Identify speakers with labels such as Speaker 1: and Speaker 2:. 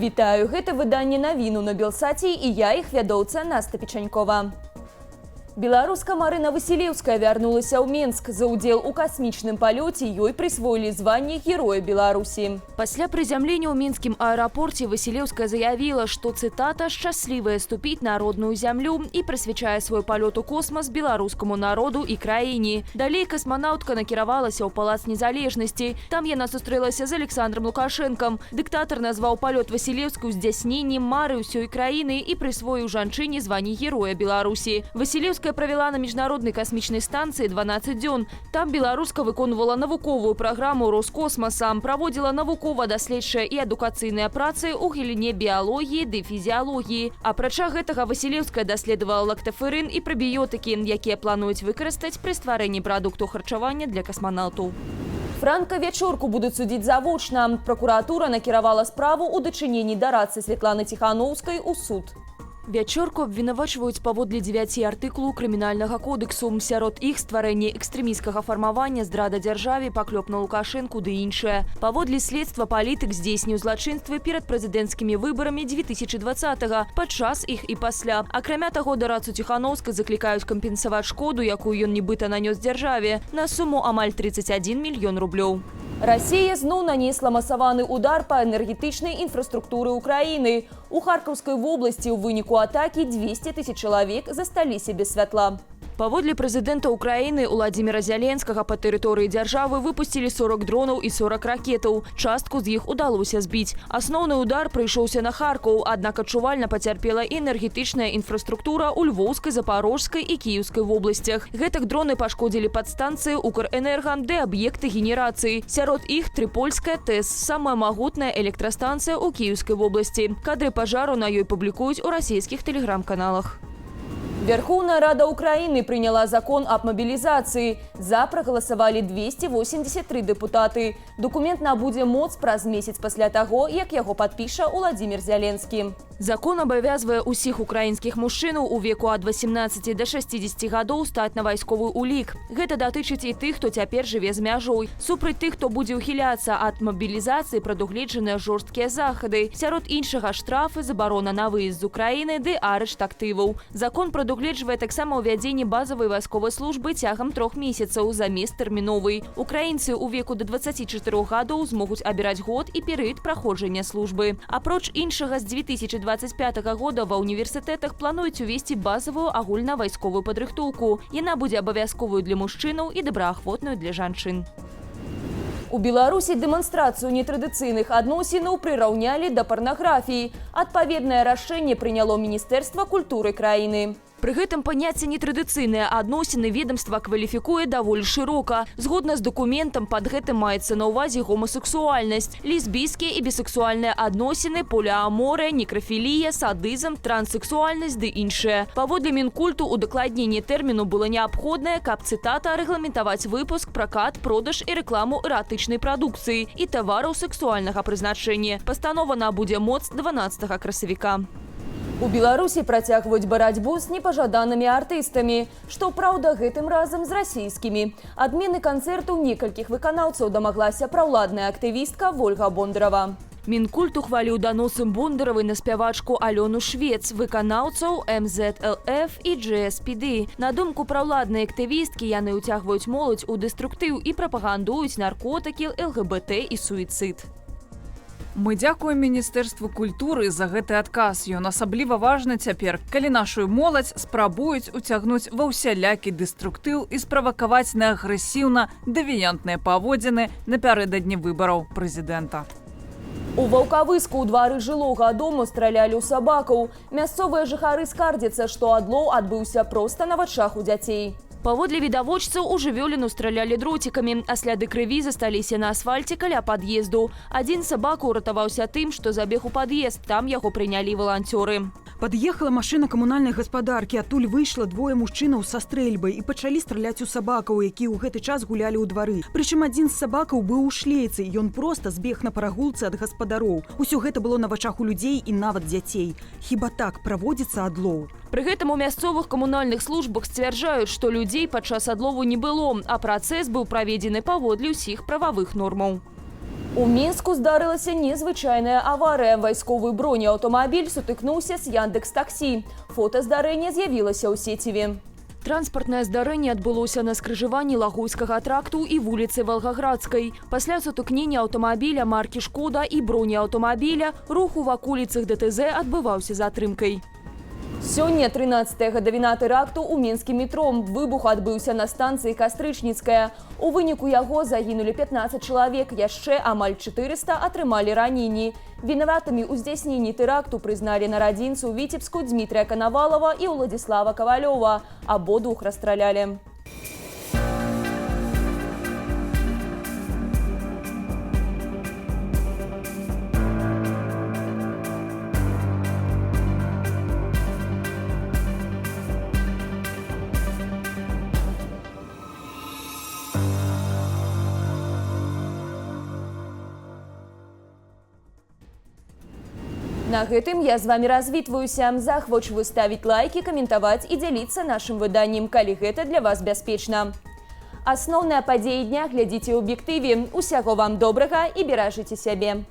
Speaker 1: Вітаю, гэта выданне навіну на Белсаце і я іх вядоўца Наста Печанькова. Беларуска Марына Васілеўская вярнулася ў Менск. За ўдзел у касмічным палёце ёй прысвоілі званне Героя Беларусі. Пасля прызямлення ў мінскім аэрапорце Васілеўская заявіла, што, цытата, «шчаслівая ступіць на родную зямлю» і прысвячае свой палёт у космас беларускаму народу і краіне. Далей касманаўтка накіравалася ў Палац Незалежнасці. Там яна сустрэлася з Александром Лукашэнкам. Дыктатар назваў палёт Васілеўскую здзяйсненнем мары ўсёй краіны і прысвоіў жанчыне званне Героя Беларусі. Васілеўская правяла на міжнароднай касмічнай станцыі 12 дзён. Там беларуска выконвала навуковую праграму Роскосмаса, праводзіла навукова-даследчыя і адукацыйныя працы ў галіне біялогіі ды фізіялогіі. Апрача гэтага Васілеўская даследавала лактаферын і прабіётыкі, якія плануюць выкарыстаць пры стварэнні прадукту харчавання для касманаўтаў. Франка-вячорку будуць судзіць завочна. Пракуратура накіравала справу ў дачыненні да радцы Светланы Ціханаўскай у суд. Вячорку абвінавачваюць паводле 9 артыкулу крымінальнага кодексу. Сярод іх стварэнне экстрэмісцкага фармавання, здрада дзяржаве, паклёп на Лукашэнку ды іншае. Паводле следства палітык здзейсніў злачынствы перад прэзідэнцкімі выбарамі 2020-го, падчас іх і пасля. Акрамя таго, дарадцу Ціханаўскай заклікаюць кампенсаваць шкоду, якую ён нібыта нанёс дзяржаве, на суму амаль 31 мільён рублёў. Расія зноў нанесла масаваны удар па энергетычнай інфраструктуры ўкраіны. У Харкаўскай вобласці ў выніку атакі 200 000 чалавек засталіся без святла. Паводле прэзідэнта Украіны Уладзіміра Зяленскага па тэрыторыі дзяржавы выпусцілі 40 дронаў і 40 ракетаў. Частку з іх удалося збіць. Асноўны удар прыйшоўся на Харкаў, аднак адчувальна пацярпела і энергетычная інфраструктура ў Львоўскай, Запарожскай і Кіеўскай вобласцях. Гэтак дроны пашкодзілі падстанцыі Укрэнерга ды аб'екты генерацыі. Сярод іх Трыпольская ТЭС, самая магутная электрастанцыя ў Кіеўскай вобласці. Кадры пажару на ёй публікуюць у расійскіх тэлеграм-каналах. Верховная Рада Украины приняла закон об мобилизации. За проголосовали 283 депутаты. Документ набудзе моц праз месяц пасля таго, як яго падпіша Уладзімір Зяленскі. Закон абавязвае усіх украінскіх мужчынаў у веку ад 18 до 60 гадоў стаць на вайсковы ўлік. Гэта датычыць і тых, хто цяпер жыве з мяжой. Супраць тых, хто будзе ўхіляцца ад мобілізацыі, прадугледжаныя жорсткія захады. Сярод іншага штрафы, забарона на выезд з Украіны ды арышт актываў. Закон прадугледжвае таксама ўвядзенне базавай вайсковай службы цягам 3 месяцаў замест тэрміновай. Украінцы ў веку да 24 гадоў змогуць абіраць год і перыяд праходжання службы. Апроч іншага, з 2025 года ва універсітэтах плануюць увесці базавую агульнавайсковую падрыхтоўку. Яна будзе абавязковую для мужчынаў і добраахвотную для жанчын. У Беларусі дэманстрацыю нетрадыцыйных адносінаў прыраўнялі да парнаграфіі. Адпаведнае рашэнне прыняло Міністэрства культуры краіны. Пры гэтым паняцце нетрадыцыйныя адносіны ведомства кваліфікуе даволі шырока. Згодна з дакументам, пад гэтым маецца на ўвазе гомасексуальнасць, лесбійскія і бісексуальныя адносіны, поліаморыя, некрафілія, садызм, транссексуальнасць ды іншыя. Паводле Мінкульту удакладненне тэрміну было неабходнае, каб, цытата, рэгламентаваць выпуск, пракат, продаж і рэкламу эратычнай прадукцыі і тавараў сексуальнага прызначэння. Пастанова набудзе моц 12 красавіка. У Беларусі працягваюць барацьбу з непажаданымі артыстамі, што, праўда, гэтым разам з расійскімі. Адмены канцэртаў некалькіх выканаўцаў дамаглася праўладная актывістка Вольга Бондарова. Мінкульт ухваліў даносы Бондаравай на спявачку Алёну Швец, выканаўцаў МЗЛФ і GSPD. На думку праўладнай актывісткі, яны ўцягваюць моладзь у дэструктыў і прапагандуюць наркотыкі, ЛГБТ і суіцыд.
Speaker 2: Мы дзякуем Міністэрству культуры за гэты адказ. Ён асабліва важны цяпер, калі нашу моладзь спрабуюць уцягнуць ва ўсялякі дэструктыў і справакаваць на агрэсіўна-дэвіянтныя паводзіны напярэдадні выбараў прэзідэнта.
Speaker 1: У Ваўкавыску ў двары жылога дому стралялі ў сабакаў. Мясцовыя жыхары скардзяцца, што адлоў адбыўся проста на вачах у дзяцей. Паводле відавочцаў у жывёліну стралялі дроцікамі, а сляды крыві засталіся на асфальце каля пад'езду. Адзін сабака ўратаваўся тым, што забег у пад'езд, там яго прынялі валанцёры.
Speaker 3: Пад'ехала машына камунальнай гаспадаркі, адтуль выйшла двое мужчынаў са стрэльбай і пачалі страляць у сабакаў, якія ў гэты час гулялі ў двары. Прычым адзін з сабакаў быў у шлейцы, ён проста збег на парагулцы ад гаспадароў. Усё гэта было на вачах у людзей і нават дзяцей. Хіба так праводзіцца адлоў?
Speaker 1: Пры гэтым у мясцовых камунальных службах сцвярджаюць, што людзей падчас адлову не было, а працэс быў праведзены паводле ўсіх прававых нормаў. У Мінску здарилася незвычайная аварыя. Вайсковы бронеаўтамабіль сутыкнуўся з Яндекс.Таксі. Фота здарэння з'явілася ў сеціве. Транспартнае здарэнне адбылося на скрыжаванні Лагойскага тракту і вуліцы Валгаградскай. Пасля сутыкнення аўтамабіля маркі «Шкода» і бронеаўтамабіля рух у ваколіцах ДТЗ адбываўся з затрымкай. Сёння 13 гадавіна тэракту ў мінскім метро. Выбух адбыўся на станцыі Кастрычніцкая. У выніку яго загінулі 15 чалавек, яшчэ амаль 400 атрымалі раненні. Вінаватымі ў здзяйсненні тэракту прызналі нарадзінцу Віцебску Дмітрия Канавалова і Уладзіслава Кавалёва. Абодвух расстралялі. На гэтым я з вами развітваюся. Захвочваю ставіць лайки, каментаваць і дзяліцца нашым выданнем, калі гэта для вас бяспечна. Асноўныя падзеі дня глядзіце ў аб'ектыве. Усяго вам добрага і беражыце сябе.